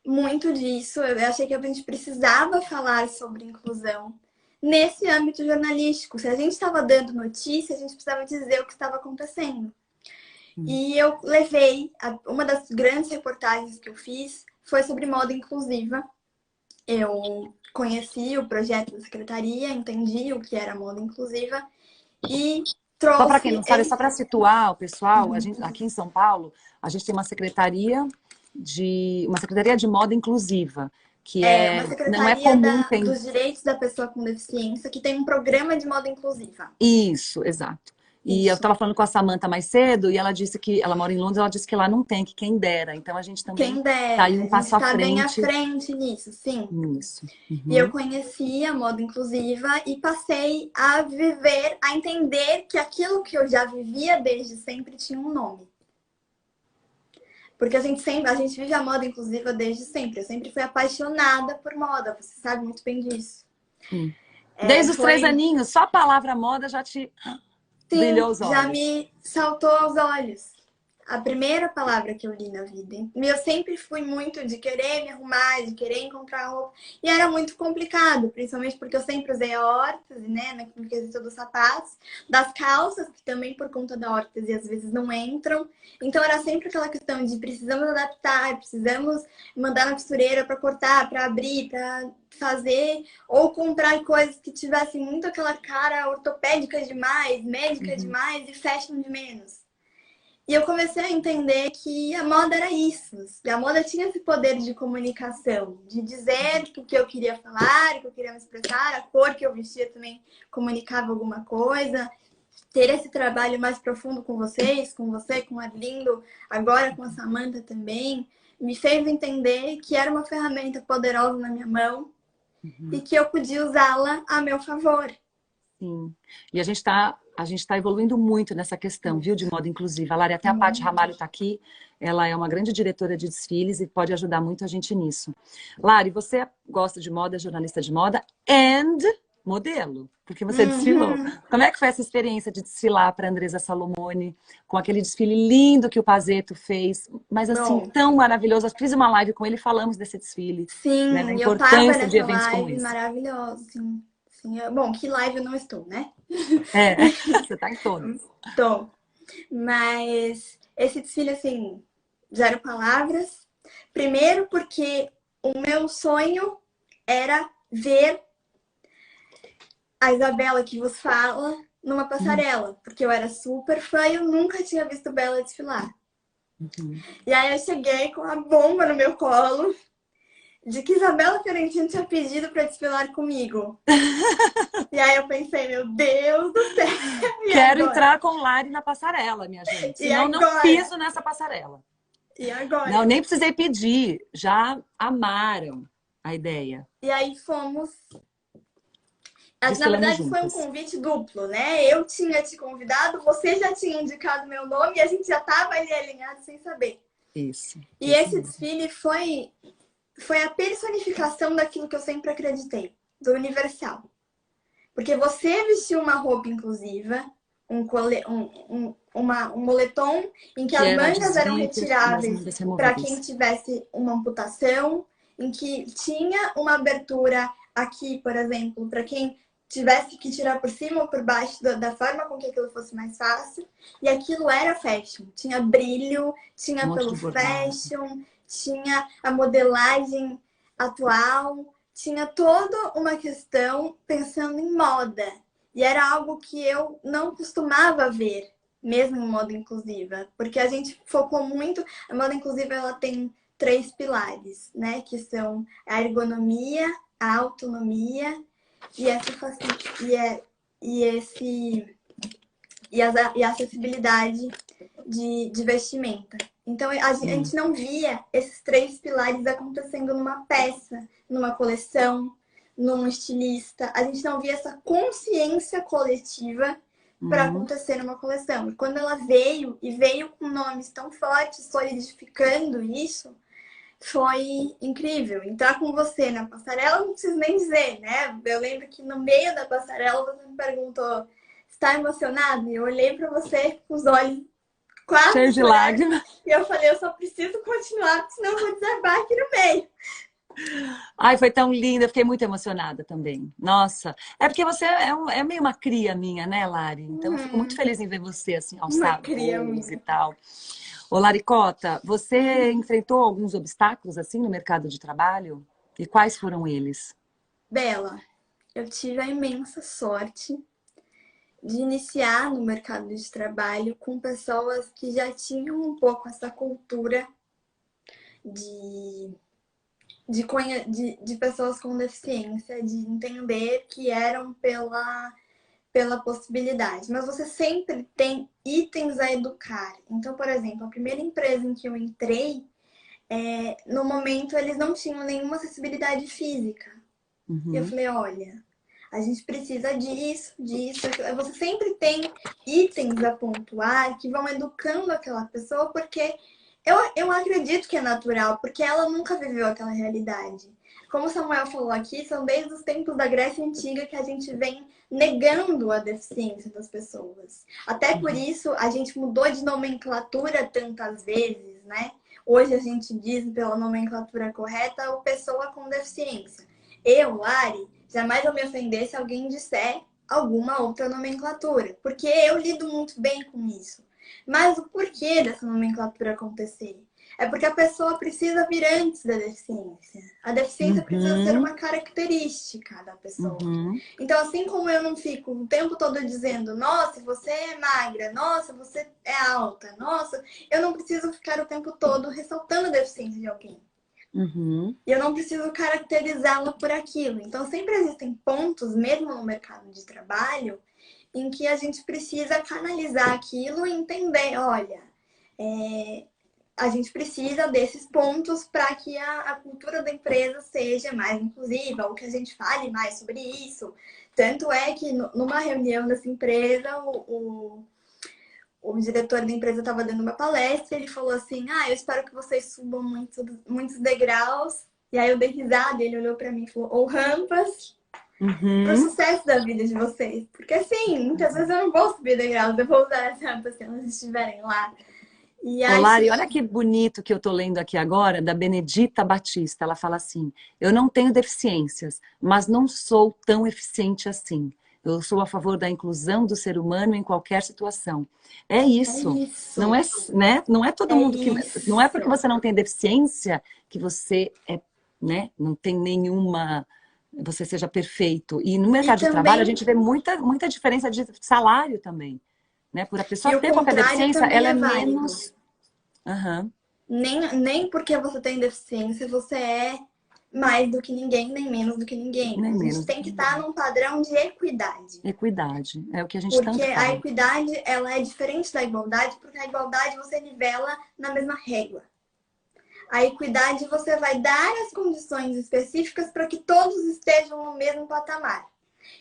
Speaker 2: muito disso. Eu achei que a gente precisava falar sobre inclusão nesse âmbito jornalístico. Se a gente estava dando notícia, a gente precisava dizer o que estava acontecendo. E eu levei, uma das grandes reportagens que eu fiz foi sobre moda inclusiva. Eu conheci o projeto da secretaria, entendi o que era moda inclusiva e trouxe...
Speaker 1: Só para quem não sabe, só para situar o pessoal, aqui em São Paulo, a gente tem uma secretaria de moda inclusiva, que
Speaker 2: uma secretaria
Speaker 1: não é comum
Speaker 2: dos direitos da pessoa com deficiência, que tem um programa de moda inclusiva.
Speaker 1: Isso, exato. E eu estava falando com a Samantha mais cedo e ela disse que ela mora em Londres, ela disse que lá não tem, que quem dera. Então a gente também está aí um passo à frente.
Speaker 2: Bem à frente nisso, sim.
Speaker 1: Isso.
Speaker 2: E eu conheci a moda inclusiva e passei a viver, a entender que aquilo que eu já vivia desde sempre tinha um nome. Porque a gente vive a moda inclusiva desde sempre. Eu sempre fui apaixonada por moda, você sabe muito bem disso.
Speaker 1: Desde os 3 aninhos, só a palavra moda já te brilhou os olhos.
Speaker 2: Já me saltou aos olhos. a primeira palavra que eu li na vida. E eu sempre fui muito de querer me arrumar, de querer encontrar roupa. E era muito complicado, principalmente porque eu sempre usei a órtese, né? No quesito dos sapatos, das calças, que também por conta da órtese às vezes não entram. Então era sempre aquela questão de precisamos adaptar, precisamos mandar na costureira para cortar, para abrir, para fazer, ou comprar coisas que tivessem muito aquela cara ortopédica demais, médica demais e fashion de menos. E eu comecei a entender que a moda era isso. A moda tinha esse poder de comunicação, de dizer o que eu queria falar, o que eu queria me expressar, a cor que eu vestia também comunicava alguma coisa. Ter esse trabalho mais profundo com vocês, com você, com a Arlindo, agora com a Samantha também, me fez entender que era uma ferramenta poderosa na minha mão e que eu podia usá-la a meu favor.
Speaker 1: Sim. E a gente tá evoluindo muito nessa questão, viu, de moda inclusiva. A Lari, até a Paty Ramalho está aqui. Ela é uma grande diretora de desfiles e pode ajudar muito a gente nisso. Lari, você gosta de moda, é jornalista de moda and modelo, porque você desfilou. Como é que foi essa experiência de desfilar para Andresa Salomone, com aquele desfile lindo que o Pazeto fez, mas assim, tão maravilhoso. Eu fiz uma live com ele e falamos desse desfile.
Speaker 2: Sim,
Speaker 1: né, da
Speaker 2: eu tava
Speaker 1: importância de
Speaker 2: nessa
Speaker 1: eventos como
Speaker 2: live
Speaker 1: esse.
Speaker 2: maravilhosa, sim. Bom, que live eu não estou, né?
Speaker 1: Você tá em todas.
Speaker 2: Tô. Mas esse desfile, assim, zero palavras. Primeiro porque o meu sonho era ver a Isabela que vos fala numa passarela. Porque eu era super fã e eu nunca tinha visto Bela desfilar. E aí eu cheguei com a bomba no meu colo de que Isabela Fiorentino tinha pedido para desfilar comigo. E aí eu pensei, meu Deus do céu.
Speaker 1: Quero entrar com Lari na passarela, minha gente. Senão não piso nessa passarela.
Speaker 2: E agora?
Speaker 1: Não, nem precisei pedir. Já amaram a ideia.
Speaker 2: E aí fomos... Na verdade, foi um convite duplo, né? Eu tinha te convidado, você já tinha indicado meu nome e a gente já estava ali alinhado sem saber.
Speaker 1: Isso.
Speaker 2: E esse desfile foi a personificação daquilo que eu sempre acreditei, do universal. Porque você vestiu uma roupa inclusiva, um moletom em que as mangas eram retiráveis para quem tivesse uma amputação, em que tinha uma abertura aqui, por exemplo, para quem tivesse que tirar por cima ou por baixo da forma com que aquilo fosse mais fácil. E aquilo era fashion. Tinha brilho, tinha pelo fashion, tinha a modelagem atual, tinha toda uma questão pensando em moda. E era algo que eu não costumava ver, mesmo em moda inclusiva. Porque a gente focou muito... A moda inclusiva ela tem 3 pilares, né? Que são a ergonomia, a autonomia e a acessibilidade de vestimenta. Então, a gente não via esses 3 pilares acontecendo numa peça, numa coleção, num estilista. A gente não via essa consciência coletiva para acontecer numa coleção. E quando ela veio com nomes tão fortes, solidificando isso, foi incrível. Entrar com você na passarela, não preciso nem dizer, né? Eu lembro que no meio da passarela você me perguntou: está emocionado? E eu olhei para você com os olhos quase
Speaker 1: cheios de lágrimas.
Speaker 2: E eu falei, eu só preciso continuar, senão eu vou desabar aqui no meio.
Speaker 1: Ai, foi tão linda, eu fiquei muito emocionada também. Nossa, é porque você é meio uma cria minha, né, Lari? Então eu fico muito feliz em ver você assim, alçada e tal. Ô, Laricota, você enfrentou alguns obstáculos assim no mercado de trabalho? E quais foram eles?
Speaker 2: Bela, eu tive a imensa sorte de iniciar no mercado de trabalho com pessoas que já tinham um pouco essa cultura de pessoas com deficiência, de entender que eram pela possibilidade. Mas você sempre tem itens a educar. Então, por exemplo, a primeira empresa em que eu entrei, no momento eles não tinham nenhuma acessibilidade física. E eu falei, olha, a gente precisa disso. Você sempre tem itens a pontuar que vão educando aquela pessoa, porque eu acredito que é natural, porque ela nunca viveu aquela realidade. como o Samuel falou aqui, são desde os tempos da Grécia Antiga que a gente vem negando a deficiência das pessoas. Até por isso, a gente mudou de nomenclatura tantas vezes, né? Hoje a gente diz, pela nomenclatura correta, o pessoa com deficiência. Eu, Lari, jamais vou me ofender se alguém disser alguma outra nomenclatura, porque eu lido muito bem com isso. Mas o porquê dessa nomenclatura acontecer? É porque a pessoa precisa vir antes da deficiência. A deficiência precisa ser uma característica da pessoa. Então, assim como eu não fico o tempo todo dizendo, nossa, você é magra, nossa, você é alta, nossa, eu não preciso ficar o tempo todo ressaltando a deficiência de alguém. E eu não preciso caracterizá-la por aquilo. Então, sempre existem pontos, mesmo no mercado de trabalho, em que a gente precisa canalizar aquilo e entender, olha, a gente precisa desses pontos para que a cultura da empresa seja mais inclusiva, ou que a gente fale mais sobre isso. Tanto é que numa reunião dessa empresa, o diretor da empresa estava dando uma palestra, ele falou assim, eu espero que vocês subam muitos degraus. E aí eu dei risada, ele olhou para mim e falou, ou rampas, pro sucesso da vida de vocês. Porque assim, muitas vezes eu não vou subir degraus, eu vou usar as rampas se elas estiverem lá.
Speaker 1: Ô, Lari, olha que bonito que eu tô lendo aqui agora, da Benedita Batista. Ela fala assim, eu não tenho deficiências, mas não sou tão eficiente assim. Eu sou a favor da inclusão do ser humano em qualquer situação. É isso. Não é, né? Não é todo mundo que... Não é porque você não tem deficiência que você né? Não tem nenhuma... Você seja perfeito. E no mercado de trabalho a gente vê muita diferença de salário também. Né? Por a pessoa ter qualquer deficiência, ela é menos...
Speaker 2: Nem porque você tem deficiência, você é mais do que ninguém, nem menos do que ninguém. A gente tem que estar num padrão de equidade.
Speaker 1: Equidade, é o que a gente tanto fala.
Speaker 2: Porque a equidade, ela é diferente da igualdade, porque a igualdade você nivela na mesma régua. A equidade você vai dar as condições específicas para que todos estejam no mesmo patamar.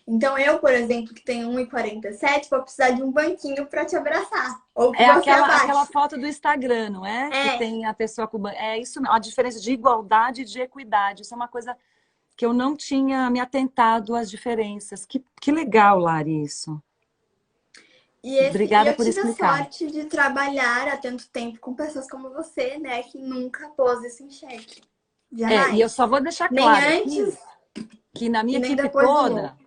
Speaker 2: Então, eu, por exemplo, que tenho 1,47, vou precisar de um banquinho para te abraçar. Ou
Speaker 1: aquela foto do Instagram, não é? Que tem a pessoa com... É isso, a diferença de igualdade e de equidade. Isso é uma coisa que eu não tinha me atentado às diferenças. Que legal, Lari, isso. Obrigada por explicar.
Speaker 2: Eu tive a sorte de trabalhar há tanto tempo com pessoas como você, né? Que nunca pôs isso em xeque.
Speaker 1: E eu só vou deixar claro que na minha equipe toda...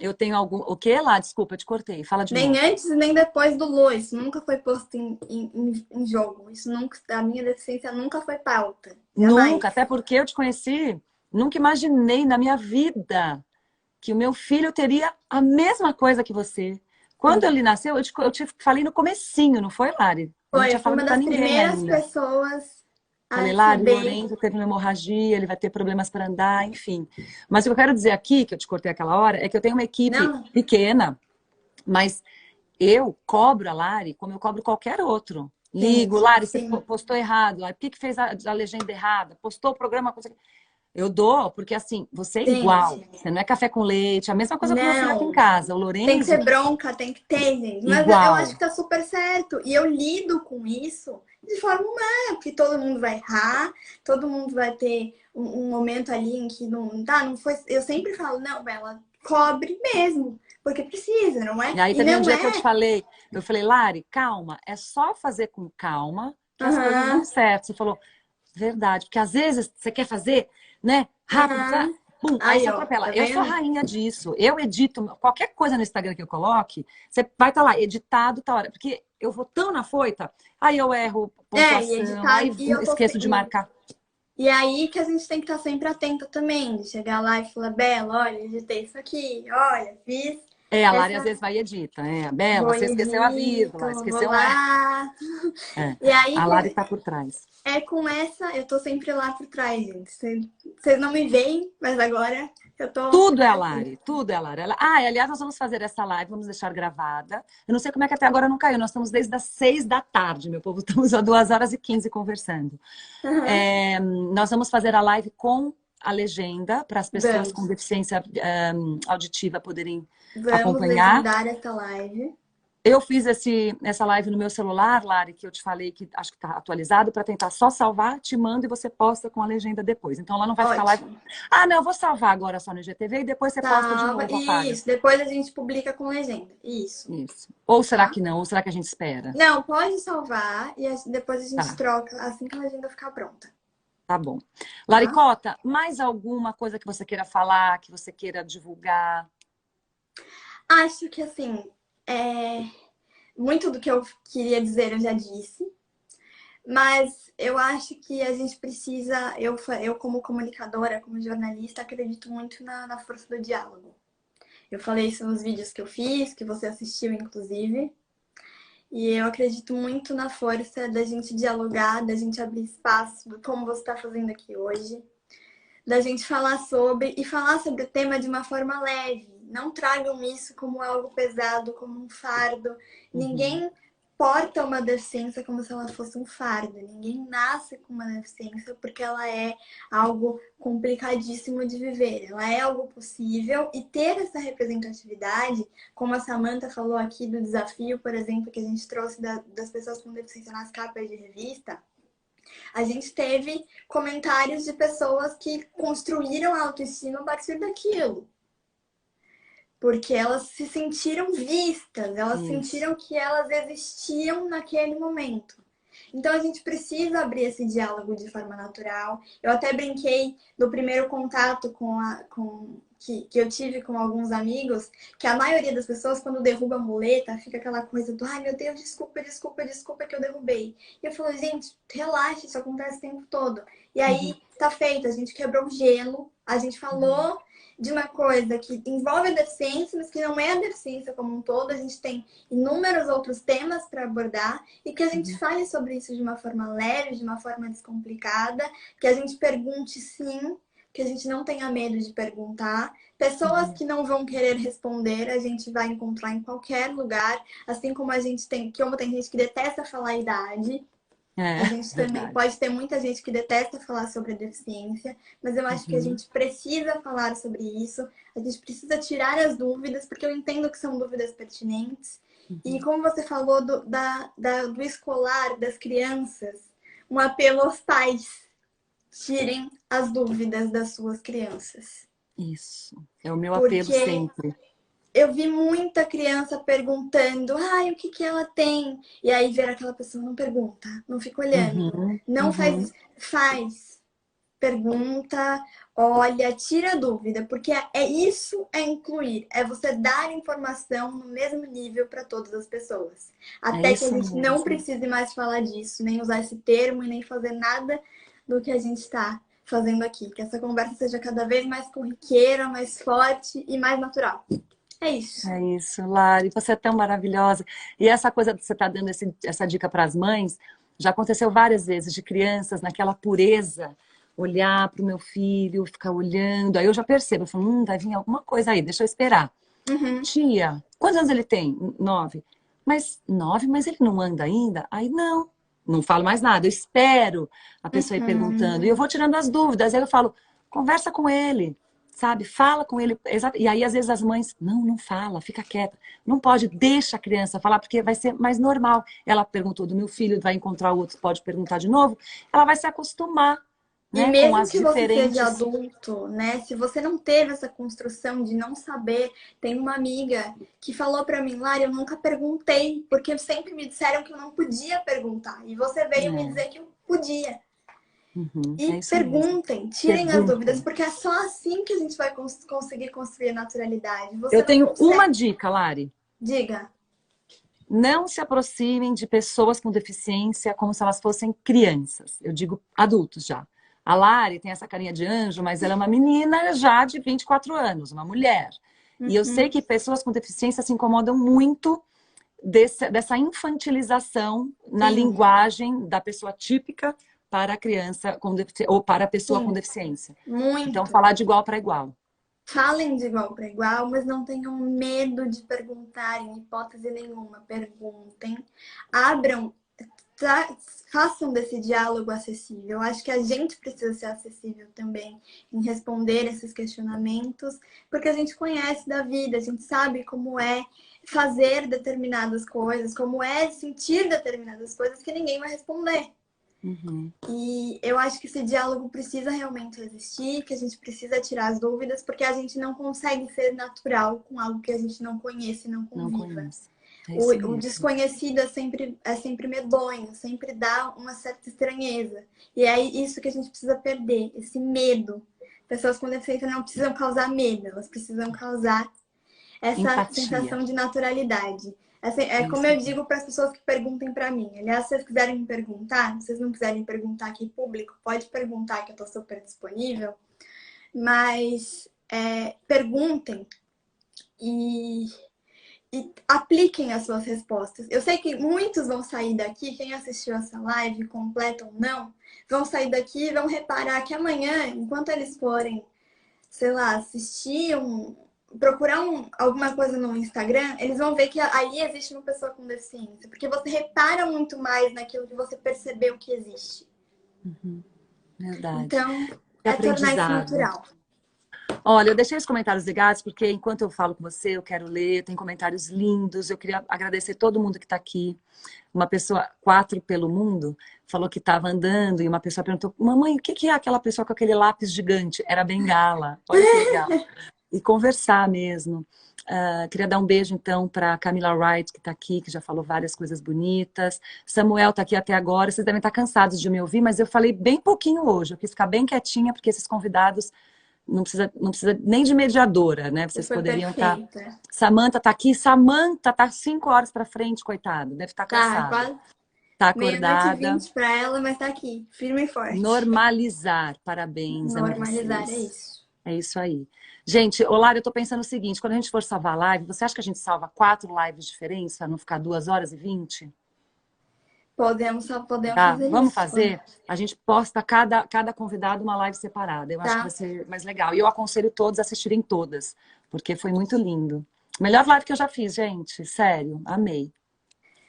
Speaker 1: Eu tenho algum... O que lá? Desculpa, eu te cortei. Fala de novo.
Speaker 2: Nem antes e nem depois do Lu. Isso nunca foi posto em jogo. Isso nunca... A minha deficiência nunca foi pauta. Jamais.
Speaker 1: Nunca. Até porque eu te conheci, nunca imaginei na minha vida que o meu filho teria a mesma coisa que você. Quando ele nasceu, eu te falei no comecinho, não foi, Lari?
Speaker 2: Foi uma das primeiras pessoas...
Speaker 1: Falei, Lari, o Lorenzo teve uma hemorragia, ele vai ter problemas para andar, enfim. Mas o que eu quero dizer aqui, que eu te cortei aquela hora, é que eu tenho uma equipe pequena, mas eu cobro a Lari como eu cobro qualquer outro. Ligo, Lari, você postou errado, Lari, por que fez a legenda errada? Postou o programa... Eu dou, porque assim, você é igual. Você não é café com leite, a mesma coisa que eu filho aqui em casa. O Lorenzo...
Speaker 2: Tem que ser bronca, tem que ter, gente. Mas eu acho que tá super certo. E eu lido com isso de forma humana, porque todo mundo vai errar, todo mundo vai ter um momento ali em que não foi... Eu sempre falo, não, Bela, cobre mesmo, porque precisa, não é?
Speaker 1: E aí teve um dia que eu te falei, Lari, calma, é só fazer com calma que as coisas dão certo. Você falou, verdade, porque às vezes você quer fazer, né, rápido, pum, aí você atropela. Tá, eu sou rainha disso. Eu edito qualquer coisa no Instagram que eu coloque, você vai estar lá, editado, tá hora. Porque eu vou tão na foita, aí eu erro pontuação, aí esqueço de marcar.
Speaker 2: E aí que a gente tem que estar sempre atenta também, de chegar lá e falar, Bela, olha, editei isso aqui, olha, fiz.
Speaker 1: A Lari às vezes vai e edita. Bela, você esqueceu a vírgula, esqueceu a...
Speaker 2: E aí,
Speaker 1: a Lari tá por trás.
Speaker 2: Com essa, eu tô sempre lá por trás, gente. Vocês não me veem, mas agora eu tô...
Speaker 1: Tudo é a Lari, tudo é a Lari. Aliás, nós vamos fazer essa live, vamos deixar gravada. Eu não sei como é que até agora não caiu. Nós estamos desde as 6 da tarde, meu povo. Estamos há 2h15 conversando. Nós vamos fazer a live com a legenda para as pessoas com deficiência auditiva poderem acompanhar.
Speaker 2: Vamos legendar essa live.
Speaker 1: Eu fiz essa live no meu celular, Lari, que eu te falei que acho que está atualizado, para tentar só salvar, te mando e você posta com a legenda depois. Então lá não vai ficar live.
Speaker 2: Ótimo.
Speaker 1: Ah, não, eu vou salvar agora só no IGTV e depois você posta de
Speaker 2: Salva.
Speaker 1: novo, apaga.
Speaker 2: Isso. Depois a gente publica com legenda. Isso.
Speaker 1: Isso. Ou será
Speaker 2: Tá?
Speaker 1: que não? Ou será que a gente espera?
Speaker 2: Não, pode salvar e depois a gente
Speaker 1: Tá,
Speaker 2: troca assim que a legenda ficar pronta.
Speaker 1: tá bom.
Speaker 2: Tá?
Speaker 1: Laricota, mais alguma coisa que você queira falar, que você queira divulgar?
Speaker 2: Acho que assim, muito do que eu queria dizer eu já disse. Mas eu acho que a gente precisa, eu como comunicadora, como jornalista, acredito muito na força do diálogo. Eu falei isso nos vídeos que eu fiz, que você assistiu, inclusive. E eu acredito muito na força da gente dialogar, da gente abrir espaço, como você está fazendo aqui hoje, da gente falar sobre o tema de uma forma leve. Não tragam isso como algo pesado, como um fardo.
Speaker 1: Uhum.
Speaker 2: Ninguém porta uma deficiência como se ela fosse um fardo. Ninguém nasce com uma deficiência porque ela é algo complicadíssimo de viver. Ela é algo possível e ter essa representatividade, como a Samantha falou aqui do desafio, por exemplo, que a gente trouxe das pessoas com deficiência nas capas de revista. A gente teve comentários de pessoas que construíram a autoestima a partir daquilo. Porque elas se sentiram vistas, elas
Speaker 1: Isso.
Speaker 2: sentiram que elas existiam naquele momento. Então a gente precisa abrir esse diálogo de forma natural. Eu até brinquei no primeiro contato que eu tive com alguns amigos, que a maioria das pessoas, quando derruba a muleta, fica aquela coisa do ai meu Deus, desculpa, desculpa, desculpa que eu derrubei. E eu falo, gente, relaxa, isso acontece o tempo todo. E
Speaker 1: Uhum.
Speaker 2: aí tá feito, a gente quebrou o gelo, a gente
Speaker 1: Uhum.
Speaker 2: falou de uma coisa que envolve a deficiência, mas que não é a deficiência como um todo. A gente tem inúmeros outros temas para abordar e que a gente
Speaker 1: Uhum.
Speaker 2: fale sobre isso de uma forma leve, de uma forma descomplicada, que a gente pergunte sim, que a gente não tenha medo de perguntar. Pessoas
Speaker 1: Uhum.
Speaker 2: que não vão querer responder, a gente vai encontrar em qualquer lugar, assim como a gente tem, como tem gente que detesta falar a idade,
Speaker 1: É,
Speaker 2: a gente também
Speaker 1: verdade.
Speaker 2: pode ter muita gente que detesta falar sobre a deficiência, mas eu acho que a
Speaker 1: Uhum.
Speaker 2: gente precisa falar sobre isso, a gente precisa tirar as dúvidas, porque eu entendo que são dúvidas pertinentes. E
Speaker 1: Uhum.
Speaker 2: como você falou do escolar, das crianças, um apelo aos pais: tirem as dúvidas das suas crianças.
Speaker 1: Isso. É o meu apelo
Speaker 2: Porque
Speaker 1: sempre.
Speaker 2: eu vi muita criança perguntando, ai, o que que ela tem? E aí ver aquela pessoa, não pergunta, não fica olhando,
Speaker 1: Uhum.
Speaker 2: não
Speaker 1: Uhum.
Speaker 2: faz, pergunta, olha, tira dúvida, porque isso é incluir, é você dar informação no mesmo nível para todas as pessoas.
Speaker 1: É
Speaker 2: Até que a
Speaker 1: isso
Speaker 2: gente não
Speaker 1: mesmo.
Speaker 2: precise mais falar disso, nem usar esse termo e nem fazer nada do que a gente está fazendo aqui. Que essa conversa seja cada vez mais corriqueira, mais forte e mais natural. É isso.
Speaker 1: É isso, Lari. Você é tão maravilhosa. E essa coisa de você estar dando essa dica para as mães, já aconteceu várias vezes, de crianças naquela pureza, olhar para o meu filho, ficar olhando. Aí eu já percebo, eu falo, vai vir alguma coisa aí, deixa eu esperar.
Speaker 2: Uhum,
Speaker 1: Tia, quantos anos ele tem? 9. Mas 9, mas ele não anda ainda? Aí não. Não falo mais nada, eu espero a pessoa ir perguntando. E eu
Speaker 2: uhum.
Speaker 1: vou tirando as dúvidas. Aí eu falo, conversa com ele, sabe? Fala com ele. E aí, às vezes, as mães, não fala, fica quieta. Não pode, deixa a criança falar, porque vai ser mais normal. Ela perguntou do meu filho, vai encontrar outro, pode perguntar de novo. Ela vai se acostumar,
Speaker 2: E
Speaker 1: né, com
Speaker 2: mesmo
Speaker 1: as
Speaker 2: que você seja
Speaker 1: diferentes.
Speaker 2: adulto, né? Se você não teve essa construção de não saber, tem uma amiga que falou pra mim, Lari, eu nunca perguntei, porque sempre me disseram que eu não podia perguntar. E você veio me
Speaker 1: É,
Speaker 2: dizer que eu podia.
Speaker 1: é
Speaker 2: E
Speaker 1: isso mesmo.
Speaker 2: perguntem, tirem as dúvidas,
Speaker 1: Perguntem.
Speaker 2: porque é só assim que a gente vai conseguir construir a naturalidade. Você
Speaker 1: Eu
Speaker 2: não
Speaker 1: tenho uma
Speaker 2: consegue.
Speaker 1: dica, Lari.
Speaker 2: Diga.
Speaker 1: Não se aproximem de pessoas com deficiência como se elas fossem crianças. Eu digo adultos já. A Lari tem essa carinha de anjo, mas ela é uma menina já de 24 anos, uma mulher. E eu sei
Speaker 2: Uhum.
Speaker 1: que pessoas com deficiência se incomodam muito dessa infantilização na
Speaker 2: Sim,
Speaker 1: linguagem da pessoa típica para a criança com deficiência, ou para a pessoa com
Speaker 2: sim,
Speaker 1: deficiência. Então,
Speaker 2: muito.
Speaker 1: falar de igual para igual.
Speaker 2: Falem de igual para igual, mas não tenham medo de perguntar em hipótese nenhuma. Perguntem, abram. façam desse diálogo acessível. Eu acho que a gente precisa ser acessível também em responder esses questionamentos, porque a gente conhece da vida, a gente sabe como é fazer determinadas coisas, como é sentir determinadas coisas que ninguém vai responder.
Speaker 1: Uhum.
Speaker 2: E eu acho que esse diálogo precisa realmente existir, que a gente precisa tirar as dúvidas, porque a gente não consegue ser natural com algo que a gente não conhece e não conviva. O desconhecido é sempre medonho, sempre dá uma certa estranheza. E é isso que a gente precisa perder, esse medo. Pessoas com deficiência não precisam causar medo, elas precisam causar essa
Speaker 1: empatia.
Speaker 2: Sensação de naturalidade. É como eu digo para as pessoas que perguntem para mim. Aliás, se vocês quiserem me perguntar, se vocês não quiserem perguntar aqui em público, pode perguntar que eu estou super disponível. Mas perguntem e apliquem as suas respostas. Eu sei que muitos vão sair daqui, quem assistiu essa live, completa ou não, vão sair daqui e vão reparar que amanhã, enquanto eles forem, sei lá, assistir procurar alguma coisa no Instagram, eles vão ver que aí existe uma pessoa com deficiência. Porque você repara muito mais naquilo que você percebeu que existe.
Speaker 1: Uhum. Verdade.
Speaker 2: Então, tornar isso natural.
Speaker 1: Olha, eu deixei os comentários ligados porque enquanto eu falo com você, eu quero ler, tem comentários lindos. Eu queria agradecer todo mundo que está aqui. Uma pessoa, 4 pelo mundo, falou que estava andando e uma pessoa perguntou: mamãe, o que é aquela pessoa com aquele lápis gigante? Era bengala. Olha que legal. E conversar mesmo. Queria dar um beijo, então, para Camila Wright, que está aqui, que já falou várias coisas bonitas. Samuel está aqui até agora. Vocês devem estar cansados de me ouvir, mas eu falei bem pouquinho hoje. Eu quis ficar bem quietinha, porque esses convidados não precisa nem de mediadora, né? Vocês poderiam estar... Samantha está aqui. Samantha está 5 horas para frente, coitado. Deve estar cansada. Está acordada.
Speaker 2: 20 para ela, mas está aqui, firme e forte.
Speaker 1: Normalizar. Parabéns.
Speaker 2: Normalizar, é isso.
Speaker 1: É isso aí. Gente, Olara, eu tô pensando o seguinte, quando a gente for salvar live, você acha que a gente salva 4 lives diferentes para não ficar 2h20?
Speaker 2: Podemos fazer
Speaker 1: Vamos
Speaker 2: isso.
Speaker 1: fazer? A gente posta cada convidado uma live separada. Eu acho que vai ser mais legal. E eu aconselho todos a assistirem todas, porque foi muito lindo. Melhor live que eu já fiz, gente. Sério, amei.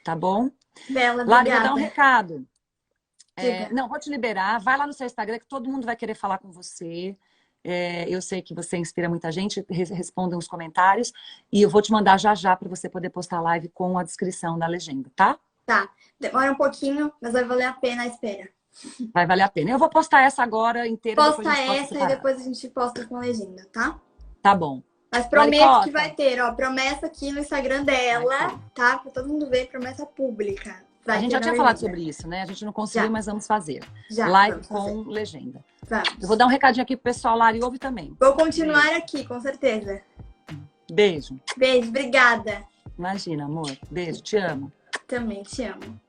Speaker 1: Tá bom?
Speaker 2: Bela,
Speaker 1: Lara, eu vou dar um recado.
Speaker 2: Não,
Speaker 1: vou te liberar. Vai lá no seu Instagram que todo mundo vai querer falar com você. Eu sei que você inspira muita gente, respondam os comentários e eu vou te mandar já para você poder postar a live com a descrição da legenda, tá?
Speaker 2: Tá, demora um pouquinho, mas vai valer a pena a espera.
Speaker 1: Vai valer a pena. Eu vou postar essa agora inteira.
Speaker 2: Posta essa e depois a gente posta com a legenda, tá?
Speaker 1: Tá bom.
Speaker 2: Mas prometo que vai ter, ó, promessa aqui no Instagram dela, tá? Pra todo mundo ver, promessa pública.
Speaker 1: A gente já tinha falado sobre isso, né? A gente não conseguiu, mas vamos fazer. Live com legenda.
Speaker 2: Vamos.
Speaker 1: Eu vou dar um recadinho aqui pro pessoal lá e ouve também.
Speaker 2: Vou continuar aqui, com certeza.
Speaker 1: Beijo.
Speaker 2: Beijo, obrigada.
Speaker 1: Imagina, amor. Beijo, te amo.
Speaker 2: Também te amo.